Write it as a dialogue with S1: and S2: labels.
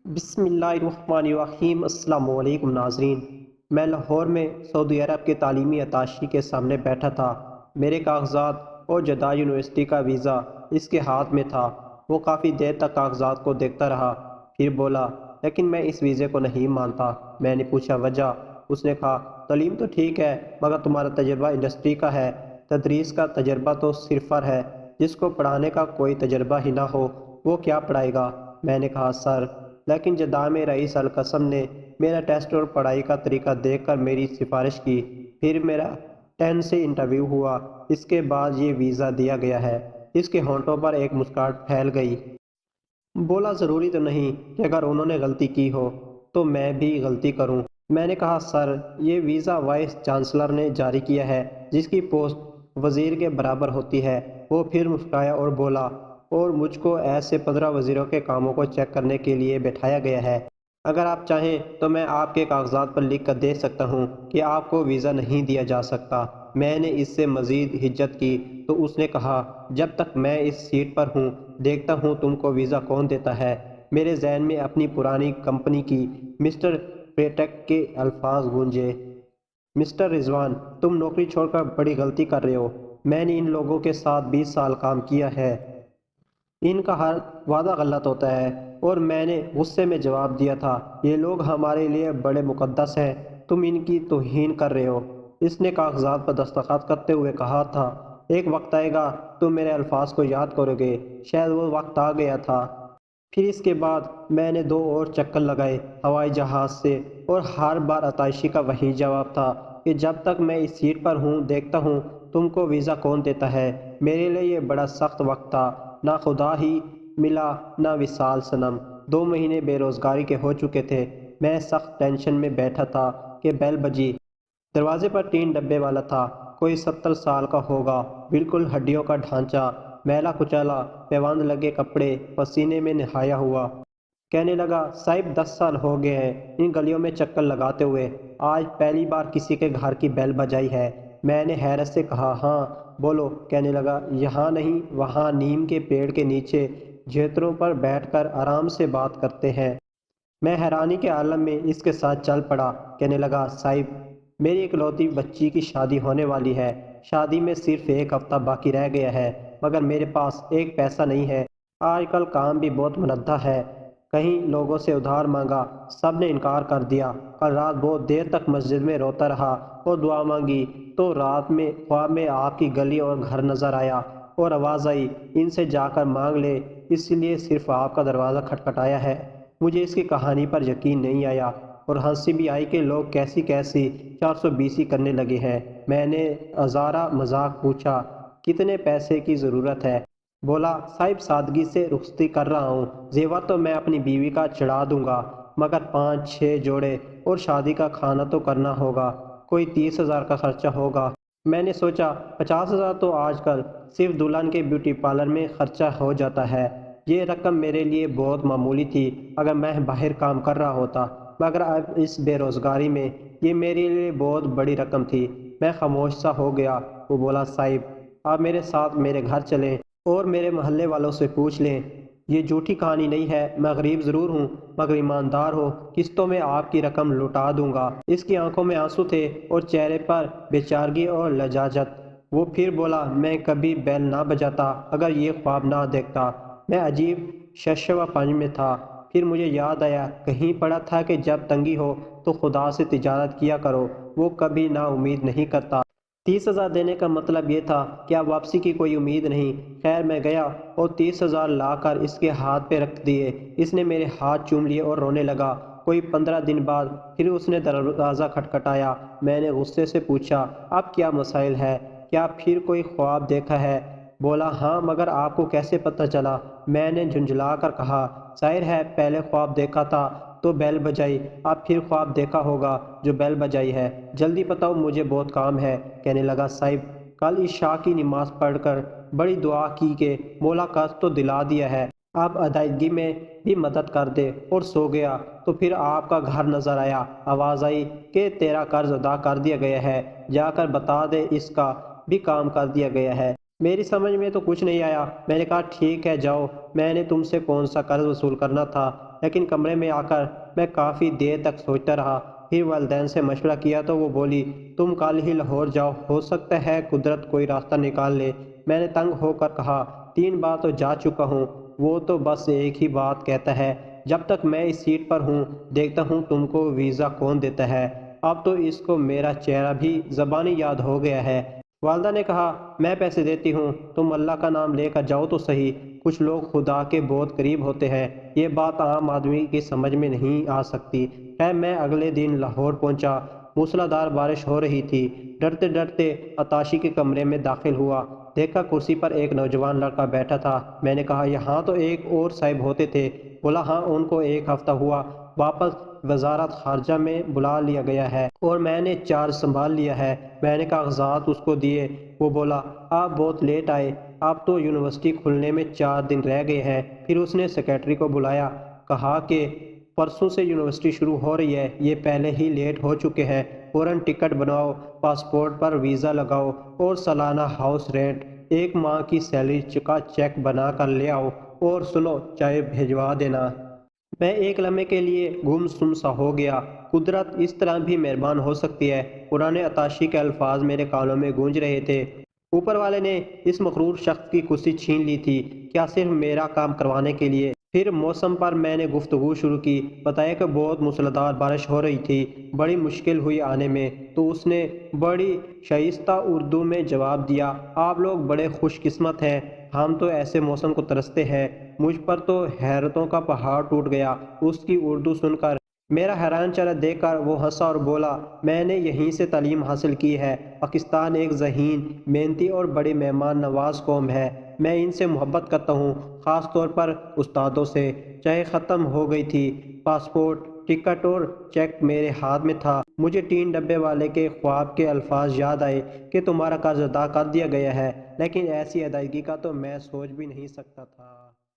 S1: بسم اللہ الرحمن الرحیم۔ السلام علیکم ناظرین۔ میں لاہور میں سعودی عرب کے تعلیمی اتاشی کے سامنے بیٹھا تھا۔ میرے کاغذات اور جدہ یونیورسٹی کا ویزا اس کے ہاتھ میں تھا۔ وہ کافی دیر تک کاغذات کو دیکھتا رہا، پھر بولا، لیکن میں اس ویزے کو نہیں مانتا۔ میں نے پوچھا وجہ؟ اس نے کہا، تعلیم تو ٹھیک ہے مگر تمہارا تجربہ انڈسٹری کا ہے، تدریس کا تجربہ تو صرفر ہے۔ جس کو پڑھانے کا کوئی تجربہ ہی نہ ہو وہ کیا پڑھائے گا؟ میں نے کہا، سر لیکن جدہ میں رئیس القسم نے میرا ٹیسٹ اور پڑھائی کا طریقہ دیکھ کر میری سفارش کی، پھر میرا 10 سے انٹرویو ہوا، اس کے بعد یہ ویزا دیا گیا ہے۔ اس کے ہونٹوں پر ایک مسکراہٹ پھیل گئی۔ بولا، ضروری تو نہیں کہ اگر انہوں نے غلطی کی ہو تو میں بھی غلطی کروں۔ میں نے کہا، سر یہ ویزا وائس چانسلر نے جاری کیا ہے جس کی پوسٹ وزیر کے برابر ہوتی ہے۔ وہ پھر مسکرایا اور بولا، اور مجھ کو ایسے 15 وزیروں کے کاموں کو چیک کرنے کے لیے بٹھایا گیا ہے۔ اگر آپ چاہیں تو میں آپ کے کاغذات پر لکھ کر دے سکتا ہوں کہ آپ کو ویزا نہیں دیا جا سکتا۔ میں نے اس سے مزید حجت کی تو اس نے کہا، جب تک میں اس سیٹ پر ہوں دیکھتا ہوں تم کو ویزا کون دیتا ہے۔ میرے ذہن میں اپنی پرانی کمپنی کی مسٹر پیٹک کے الفاظ گونجے، مسٹر رضوان تم نوکری چھوڑ کر بڑی غلطی کر رہے ہو۔ میں نے ان لوگوں کے ساتھ 20 سال کام کیا ہے، ان کا ہر وعدہ غلط ہوتا ہے۔ اور میں نے غصے میں جواب دیا تھا، یہ لوگ ہمارے لیے بڑے مقدس ہیں، تم ان کی توہین کر رہے ہو۔ اس نے کاغذات پر دستخط کرتے ہوئے کہا تھا، ایک وقت آئے گا تم میرے الفاظ کو یاد کرو گے۔ شاید وہ وقت آ گیا تھا۔ پھر اس کے بعد میں نے 2 اور چکر لگائے ہوائی جہاز سے، اور ہر بار اتائشی کا وہی جواب تھا کہ جب تک میں اس سیٹ پر ہوں دیکھتا ہوں تم کو ویزا کون دیتا ہے۔ میرے لیے یہ بڑا سخت وقت تھا، نہ خدا ہی ملا نہ وصال صنم۔ 2 مہینے بے روزگاری کے ہو چکے تھے۔ میں سخت ٹینشن میں بیٹھا تھا کہ بیل بجی۔ دروازے پر 3 ڈبے والا تھا، کوئی 70 سال کا ہوگا، بالکل ہڈیوں کا ڈھانچہ، میلا کچالا، پیوند لگے کپڑے، پسینے میں نہایا ہوا۔ کہنے لگا، صاحب 10 سال ہو گئے ہیں ان گلیوں میں چکر لگاتے ہوئے، آج پہلی بار کسی کے گھر کی بیل بجائی ہے۔ میں نے حیرت سے کہا، ہاں بولو۔ کہنے لگا، یہاں نہیں وہاں نیم کے پیڑ کے نیچے جھیتروں پر بیٹھ کر آرام سے بات کرتے ہیں۔ میں حیرانی کے عالم میں اس کے ساتھ چل پڑا۔ کہنے لگا، صاحب میری اکلوتی بچی کی شادی ہونے والی ہے، شادی میں صرف 1 ہفتہ باقی رہ گیا ہے، مگر میرے پاس ایک پیسہ نہیں ہے۔ آج کل کام بھی بہت مندہ ہے، کہیں لوگوں سے ادھار مانگا، سب نے انکار کر دیا۔ کل رات بہت دیر تک مسجد میں روتا رہا اور دعا مانگی تو رات میں خواب میں آپ کی گلی اور گھر نظر آیا، اور آواز آئی، ان سے جا کر مانگ لے، اس لیے صرف آپ کا دروازہ کھٹکھٹایا ہے۔ مجھے اس کی کہانی پر یقین نہیں آیا، اور ہنسی بھی آئی کہ لوگ کیسی 420 کرنے لگے ہیں۔ میں نے ازارہ مذاق پوچھا، کتنے پیسے کی ضرورت ہے؟ بولا، صاحب سادگی سے رخصتی کر رہا ہوں، زیور تو میں اپنی بیوی کا چڑھا دوں گا، مگر 5-6 جوڑے اور شادی کا کھانا تو کرنا ہوگا، کوئی 30,000 کا خرچہ ہوگا۔ میں نے سوچا 50,000 تو آج کل صرف دلہن کے بیوٹی پارلر میں خرچہ ہو جاتا ہے۔ یہ رقم میرے لیے بہت معمولی تھی اگر میں باہر کام کر رہا ہوتا، مگر اب اس بے روزگاری میں یہ میرے لیے بہت بڑی رقم تھی۔ میں خاموش سا ہو گیا۔ وہ بولا، صاحب آپ میرے ساتھ میرے گھر چلیں اور میرے محلے والوں سے پوچھ لیں، یہ جھوٹی کہانی نہیں ہے، میں غریب ضرور ہوں مگر ایماندار ہوں، قسطوں میں آپ کی رقم لوٹا دوں گا۔ اس کی آنکھوں میں آنسو تھے اور چہرے پر بے چارگی اور لجاجت۔ وہ پھر بولا، میں کبھی بیل نہ بجاتا اگر یہ خواب نہ دیکھتا۔ میں عجیب شش و پنج میں تھا۔ پھر مجھے یاد آیا، کہیں پڑھا تھا کہ جب تنگی ہو تو خدا سے تجارت کیا کرو، وہ کبھی نا امید نہیں کرتا۔ 30,000 دینے کا مطلب یہ تھا کہ اب واپسی کی کوئی امید نہیں۔ خیر میں گیا اور 30,000 لا کر اس کے ہاتھ پہ رکھ دیے۔ اس نے میرے ہاتھ چوم لیے اور رونے لگا۔ کوئی 15 دن بعد پھر اس نے دروازہ کھٹکھٹایا۔ میں نے غصے سے پوچھا، اب کیا مسائل ہے؟ کیا پھر کوئی خواب دیکھا ہے؟ بولا، ہاں مگر آپ کو کیسے پتہ چلا؟ میں نے جھنجھلا کر کہا، ظاہر ہے پہلے خواب دیکھا تھا تو بیل بجائی، اب پھر خواب دیکھا ہوگا جو بیل بجائی ہے۔ جلدی بتاؤ مجھے بہت کام ہے۔ کہنے لگا، صاحب کل عشاء کی نماز پڑھ کر بڑی دعا کی کہ مولا قرض تو دلا دیا ہے، اب ادائیگی میں بھی مدد کر دے، اور سو گیا تو پھر آپ کا گھر نظر آیا، آواز آئی کہ تیرا قرض ادا کر دیا گیا ہے، جا کر بتا دے اس کا بھی کام کر دیا گیا ہے۔ میری سمجھ میں تو کچھ نہیں آیا۔ میں نے کہا ٹھیک ہے جاؤ، میں نے تم سے کون سا قرض وصول کرنا تھا۔ لیکن کمرے میں آ کر میں کافی دیر تک سوچتا رہا۔ پھر والدین سے مشورہ کیا تو وہ بولی تم کل ہی لاہور جاؤ، ہو سکتا ہے قدرت کوئی راستہ نکال لے۔ میں نے تنگ ہو کر کہا 3 بار تو جا چکا ہوں، وہ تو بس ایک ہی بات کہتا ہے، جب تک میں اس سیٹ پر ہوں دیکھتا ہوں تم کو ویزا کون دیتا ہے۔ اب تو اس کو میرا چہرہ بھی زبانی یاد ہو گیا ہے۔ والدہ نے کہا میں پیسے دیتی ہوں، تم اللہ کا نام لے کر جاؤ تو صحیح، کچھ لوگ خدا کے بہت قریب ہوتے ہیں، یہ بات عام آدمی کی سمجھ میں نہیں آ سکتی۔ خیر میں اگلے دن لاہور پہنچا، موسلا دھار بارش ہو رہی تھی۔ ڈرتے ڈرتے عطاشی کے کمرے میں داخل ہوا، دیکھا کرسی پر ایک نوجوان لڑکا بیٹھا تھا۔ میں نے کہا یہاں تو ایک اور صاحب ہوتے تھے۔ بولا ہاں ان کو 1 ہفتہ ہوا واپس وزارت خارجہ میں بلا لیا گیا ہے اور میں نے چارج سنبھال لیا ہے۔ میں نے کاغذات اس کو دیے، وہ بولا آپ بہت لیٹ آئے، اب تو یونیورسٹی کھلنے میں 4 دن رہ گئے ہیں۔ پھر اس نے سیکرٹری کو بلایا، کہا کہ پرسوں سے یونیورسٹی شروع ہو رہی ہے، یہ پہلے ہی لیٹ ہو چکے ہیں، فوراً ٹکٹ بناؤ، پاسپورٹ پر ویزا لگاؤ اور سالانہ ہاؤس رینٹ 1 ماہ کی سیلری کا چیک بنا کر لے آؤ، اور سنو چائے بھیجوا دینا۔ میں ایک لمحے کے لیے گم سم سا ہو گیا، قدرت اس طرح بھی مہربان ہو سکتی ہے۔ پرانے عطاشی کے الفاظ میرے کانوں میں گونج رہے تھے، اوپر والے نے اس مغرور شخص کی کرسی چھین لی تھی، کیا صرف میرا کام کروانے کے لیے؟ پھر موسم پر میں نے گفتگو شروع کی، بتایا کہ بہت موسلادھار بارش ہو رہی تھی، بڑی مشکل ہوئی آنے میں۔ تو اس نے بڑی شائستہ اردو میں جواب دیا آپ لوگ بڑے خوش قسمت ہیں، ہم تو ایسے موسم کو ترستے ہیں۔ مجھ پر تو حیرتوں کا پہاڑ ٹوٹ گیا اس کی اردو سن کر۔ میرا حیران چہرہ دیکھ کر وہ ہنسا اور بولا میں نے یہیں سے تعلیم حاصل کی ہے، پاکستان ایک ذہین، محنتی اور بڑی مہمان نواز قوم ہے، میں ان سے محبت کرتا ہوں، خاص طور پر استادوں سے۔ چائے ختم ہو گئی تھی، پاسپورٹ، ٹکٹ اور چیک میرے ہاتھ میں تھا۔ مجھے 3 ڈبے والے کے خواب کے الفاظ یاد آئے کہ تمہارا قرض ادا کر دیا گیا ہے، لیکن ایسی ادائیگی کا تو میں سوچ بھی نہیں سکتا تھا۔